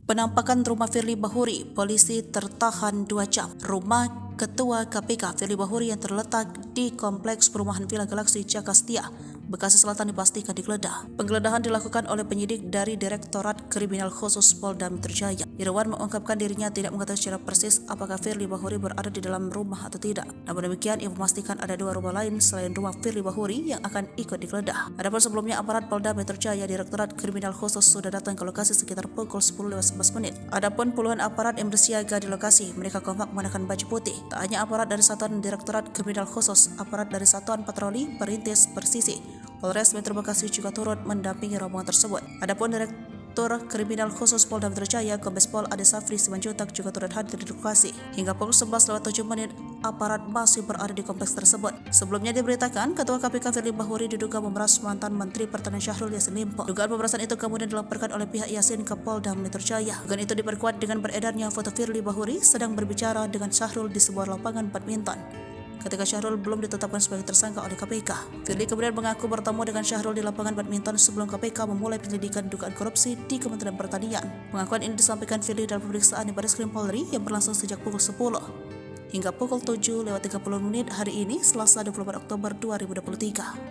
Penampakan rumah Firly Bahuri, polisi tertahan 2 jam. Rumah Ketua KPK Firly Bahuri yang terletak di Kompleks Perumahan Villa Galaxy Jakastia, Bekasi Selatan dipastikan digeledah. Penggeledahan dilakukan oleh penyidik dari Direktorat Kriminal Khusus Polda Metro Jaya. Irwan mengungkapkan dirinya tidak mengetahui secara persis apakah Firly Bahuri berada di dalam rumah atau tidak. Namun demikian, ia memastikan ada 2 rumah lain selain rumah Firly Bahuri yang akan ikut digeledah. Adapun sebelumnya, aparat Polda Metro Jaya Direktorat Kriminal Khusus sudah datang ke lokasi sekitar pukul 10.11 menit. Adapun puluhan aparat yang bersiaga di lokasi, mereka kompak mengenakan baju putih. Tak hanya aparat dari Satuan Direktorat Kriminal Khusus, aparat dari Satuan Patroli Perintis Persisi Polres Metro Bekasi juga turut mendampingi rombongan tersebut. Adapun Direktur Kriminal Khusus Polda Metro Jaya, Kombes Pol Ade Safri Simanjuntak juga turut hadir di lokasi. Hingga pukul 11.07 menit, aparat masih berada di kompleks tersebut. Sebelumnya diberitakan, Ketua KPK Firly Bahuri diduga memeras mantan Menteri Pertanian Syahrul Yassin Limpo. Dugaan pemerasan itu kemudian dilaporkan oleh pihak Yassin ke Polda Metro Jaya. Dugaan itu diperkuat dengan beredarnya foto Firly Bahuri sedang berbicara dengan Syahrul di sebuah lapangan badminton ketika Syahrul belum ditetapkan sebagai tersangka oleh KPK. Firly kemudian mengaku bertemu dengan Syahrul di lapangan badminton sebelum KPK memulai penyelidikan dugaan korupsi di Kementerian Pertanian. Pengakuan ini disampaikan Firly dalam pemeriksaan di Barreskrim Polri yang berlangsung sejak pukul 10 hingga pukul 7.30 hari ini, Selasa 24 Oktober 2023.